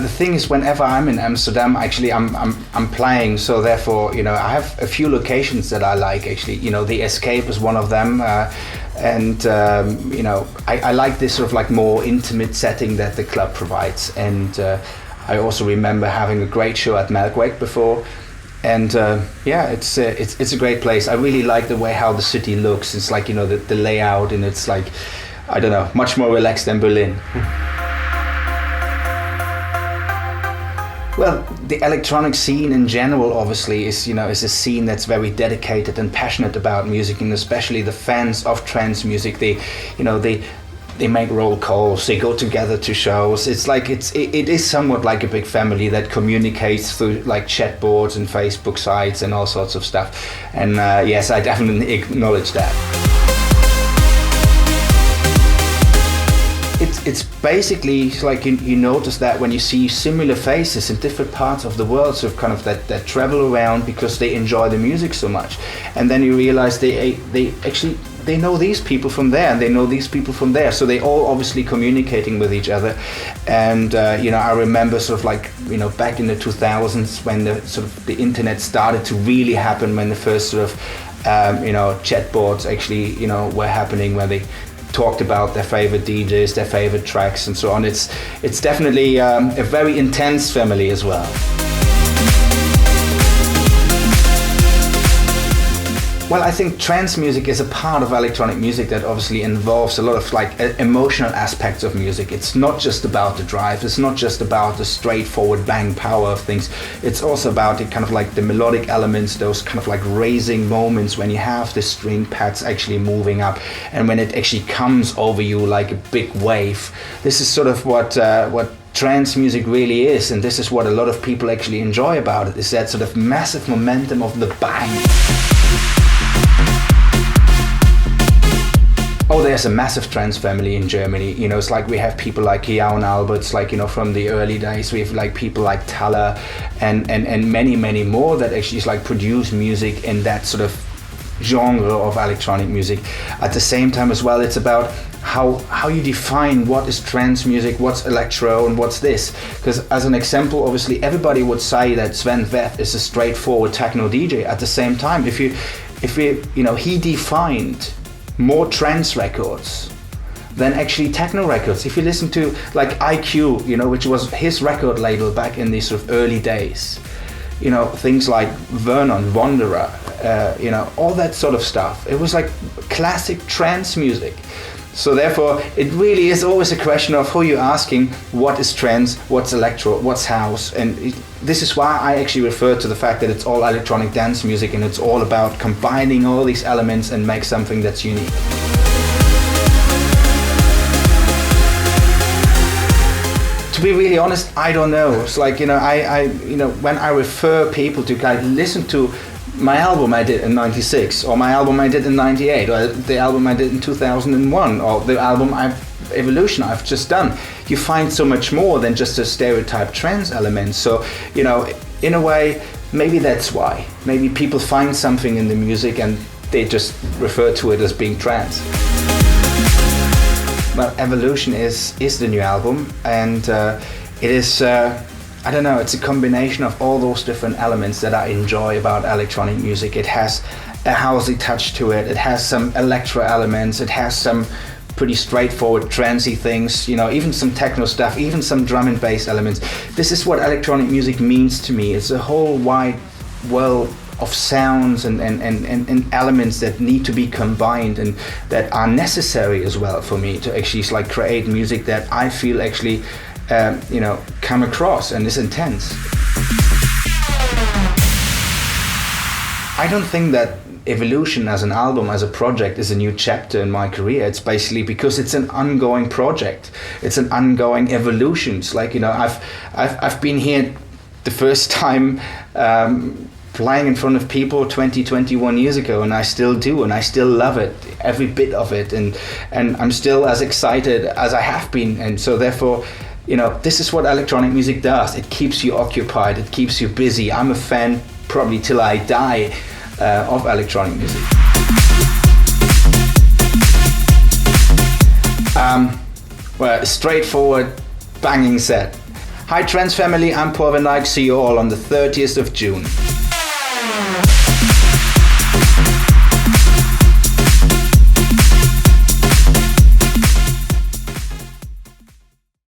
the thing is, whenever I'm in Amsterdam, actually, I'm playing. So therefore, I have a few locations that I like. Actually, the Escape is one of them, and I like this sort of like more intimate setting that the club provides. And I also remember having a great show at Melkweg before. And it's a great place. I really like the way how the city looks. It's like the layout, and it's like, I don't know, much more relaxed than Berlin. Well, the electronic scene in general, obviously, is a scene that's very dedicated and passionate about music, and especially the fans of trance music. They make roll calls, they go together to shows. It's like it is somewhat like a big family that communicates through like chat boards and Facebook sites and all sorts of stuff. And yes, I definitely acknowledge that. It's basically like you notice that when you see similar faces in different parts of the world, so kind of that travel around because they enjoy the music so much, and then you realize they know these people from there, and they know these people from there, so they all obviously communicating with each other. And I remember sort of like back in the 2000s when the internet started to really happen, when the first sort of chat boards actually were happening, where they talked about their favorite DJs, their favorite tracks, and so on. It's definitely a very intense family as well. Well, I think trance music is a part of electronic music that obviously involves a lot of like emotional aspects of music. It's not just about the drive, it's not just about the straightforward bang power of things. It's also about the kind of like the melodic elements, those kind of like raising moments when you have the string pads actually moving up, and when it actually comes over you like a big wave. This is sort of what trance music really is, and this is what a lot of people actually enjoy about it, is that sort of massive momentum of the bang. Oh, there's a massive trance family in Germany. It's like we have people like Jan Alberts, like, from the early days. We have like people like Thaler and many, many more that actually like produce music in that sort of genre of electronic music. At the same time as well, it's about how you define what is trance music, what's electro, and what's this. Because as an example, obviously everybody would say that Sven Väth is a straightforward techno DJ. At the same time, if he defined more trance records than actually techno records. If you listen to like IQ, which was his record label back in these sort of early days, things like Vernon, Wanderer, all that sort of stuff. It was like classic trance music. So therefore, it really is always a question of who you're asking, what is trance, what's electro, what's house. And this is why I actually refer to the fact that it's all electronic dance music, and it's all about combining all these elements and make something that's unique. To be really honest, I don't know. It's like, when I refer people to kind of listen to my album I did in 96, or my album I did in 98, or the album I did in 2001, or the album Evolution I've just done, you find so much more than just a stereotype trance element. So, in a way, maybe that's why. Maybe people find something in the music and they just refer to it as being trance. Well, Evolution is the new album, and it is I don't know, it's a combination of all those different elements that I enjoy about electronic music. It has a housey touch to it, it has some electro elements, it has some pretty straightforward trancey things, even some techno stuff, even some drum and bass elements. This is what electronic music means to me. It's a whole wide world of sounds and elements that need to be combined and that are necessary as well for me to actually like create music that I feel actually come across and is intense. I don't think that Evolution as an album, as a project, is a new chapter in my career. It's basically because it's an ongoing project. It's an ongoing evolution. It's like, I've been here the first time playing in front of people 21 years ago, and I still do, and I still love it, every bit of it, and I'm still as excited as I have been. And so therefore, this is what electronic music does. It keeps you occupied, it keeps you busy. I'm a fan probably till I die of electronic music. Well, a straightforward banging set. Hi Trance family, I'm Paul Van Dyk. See you all on the 30th of June.